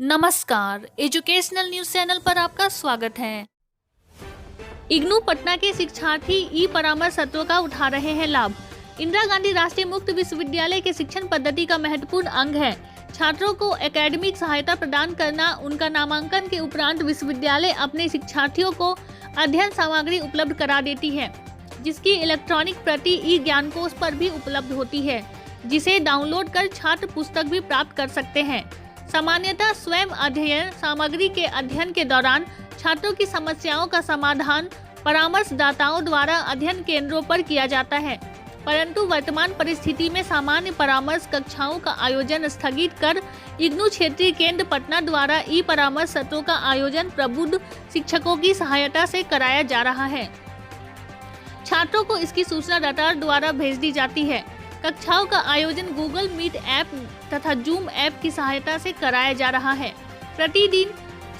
नमस्कार, educational news channel पर आपका स्वागत है। इग्नू पटना के शिक्षार्थी ई परामर्श सत्रों का उठा रहे हैं लाभ। इंदिरा गांधी राष्ट्रीय मुक्त विश्वविद्यालय के शिक्षण पद्धति का महत्वपूर्ण अंग है। छात्रों को एकेडमिक सहायता प्रदान करना, उनका नामांकन के उपरांत विश्वविद्यालय अपने शिक्षार्थियों को अध्ययन सामग्री उपलब्ध करा देती है, जिसकी इलेक्ट्रॉनिक प्रति ई ज्ञानकोश पर भी उपलब्ध होती है, जिसे डाउनलोड कर छात्र पुस्तक भी प्राप्त कर सकते हैं। सामान्यतः स्वयं अध्ययन सामग्री के अध्ययन के दौरान छात्रों की समस्याओं का समाधान परामर्शदाताओं द्वारा अध्ययन केंद्रों पर किया जाता है, परंतु वर्तमान परिस्थिति में सामान्य परामर्श कक्षाओं का आयोजन स्थगित कर इग्नू क्षेत्रीय केंद्र पटना द्वारा ई परामर्श सत्रों का आयोजन प्रबुद्ध शिक्षकों की सहायता से कराया जा रहा है। छात्रों को इसकी सूचना दाता द्वारा भेज दी जाती है। कक्षाओं का आयोजन गूगल मीट ऐप तथा जूम ऐप की सहायता से कराया जा रहा है। प्रतिदिन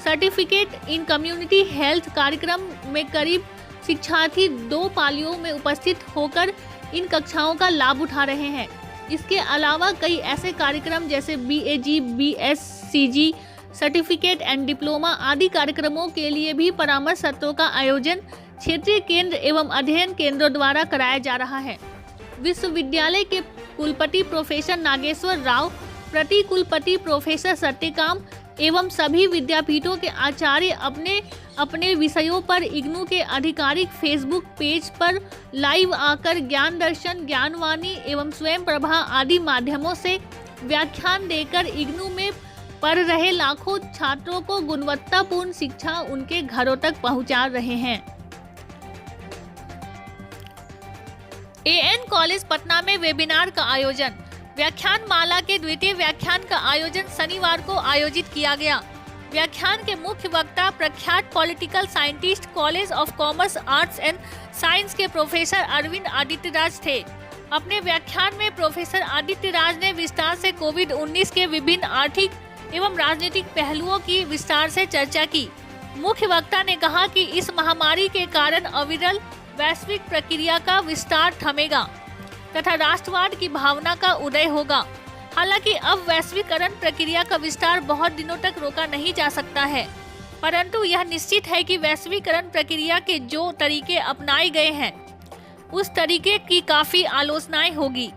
सर्टिफिकेट इन कम्युनिटी हेल्थ कार्यक्रम में करीब शिक्षार्थी 2 पालियों में उपस्थित होकर इन कक्षाओं का लाभ उठा रहे हैं। इसके अलावा कई ऐसे कार्यक्रम जैसे BAG, BSCG, certificate and diploma आदि कार्यक्रमों के लिए भी परामर्श सत्रों का आयोजन क्षेत्रीय केंद्र एवं अध्ययन केंद्रों द्वारा कराया जा रहा है। विश्वविद्यालय के कुलपति प्रोफेसर नागेश्वर राव, प्रति कुलपति प्रोफेसर सत्यकाम एवं सभी विद्यापीठों के आचार्य अपने अपने विषयों पर इग्नू के आधिकारिक फेसबुक पेज पर लाइव आकर ज्ञान दर्शन, ज्ञानवाणी एवं स्वयं प्रभा आदि माध्यमों से व्याख्यान देकर इग्नू में पढ़ रहे लाखों छात्रों को गुणवत्तापूर्ण शिक्षा उनके घरों तक पहुंचा रहे हैं। AN कॉलेज पटना में वेबिनार का आयोजन। व्याख्यान माला के द्वितीय व्याख्यान का आयोजन शनिवार को आयोजित किया गया। व्याख्यान के मुख्य वक्ता प्रख्यात political scientist, college of commerce, arts and science के प्रोफेसर अरविंद आदित्यराज थे। अपने व्याख्यान में प्रोफेसर आदित्यराज ने विस्तार से कोविड-19 के विभिन्न आर्थिक एवं राजनीतिक पहलुओं की विस्तार से चर्चा की। मुख्य वक्ता ने कहा कि इस महामारी के कारण अविरल वैश्विक प्रक्रिया का विस्तार थमेगा तथा राष्ट्रवाद की भावना का उदय होगा। हालांकि अब वैश्वीकरण प्रक्रिया का विस्तार बहुत दिनों तक रोका नहीं जा सकता है, परंतु यह निश्चित है कि वैश्वीकरण प्रक्रिया के जो तरीके अपनाए गए हैं उस तरीके की काफी आलोचनाएं होगी।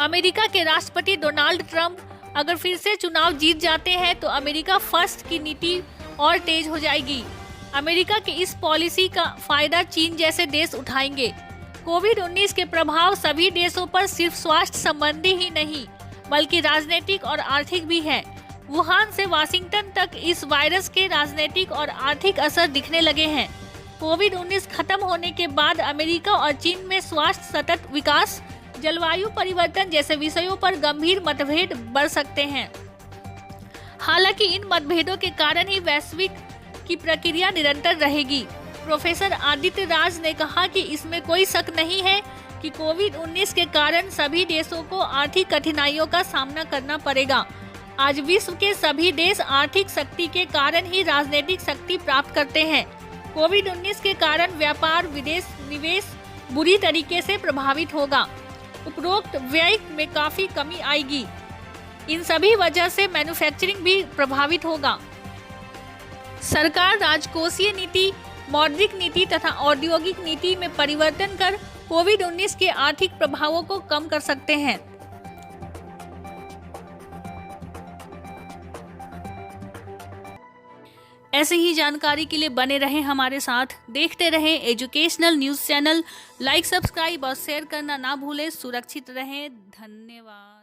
अमेरिका के राष्ट्रपति डोनाल्ड ट्रंप अगर फिर से चुनाव जीत जाते हैं तो अमेरिका फर्स्ट की नीति और तेज हो जाएगी। अमेरिका की इस पॉलिसी का फायदा चीन जैसे देश उठाएंगे। कोविड-19 के प्रभाव सभी देशों पर सिर्फ स्वास्थ्य संबंधी ही नहीं बल्कि राजनीतिक और आर्थिक भी है। वुहान से वाशिंगटन तक इस वायरस के राजनीतिक और आर्थिक असर दिखने लगे हैं। कोविड-19 खत्म होने के बाद अमेरिका और चीन में स्वास्थ्य, सतत विकास, जलवायु परिवर्तन जैसे विषयों पर गंभीर मतभेद बढ़ सकते हैं। हालांकि इन मतभेदों के कारण ही वैश्विक की प्रक्रिया निरंतर रहेगी। प्रोफेसर आदित्यराज ने कहा कि इसमें कोई शक नहीं है कि कोविड-19 के कारण सभी देशों को आर्थिक कठिनाइयों का सामना करना पड़ेगा। आज विश्व के सभी देश आर्थिक शक्ति के कारण ही राजनीतिक शक्ति प्राप्त करते हैं। कोविड-19 के कारण व्यापार, विदेश निवेश बुरी तरीके से प्रभावित होगा। उपरोक्त व्यय में काफी कमी आएगी। इन सभी वजह से मैन्युफैक्चरिंग भी प्रभावित होगा। सरकार राजकोषीय नीति, मौद्रिक नीति तथा औद्योगिक नीति में परिवर्तन कर कोविड-19 के आर्थिक प्रभावों को कम कर सकते हैं। ऐसे ही जानकारी के लिए बने रहें हमारे साथ, देखते रहें educational news channel. Like, subscribe और शेयर करना ना भूलें। सुरक्षित रहें। धन्यवाद।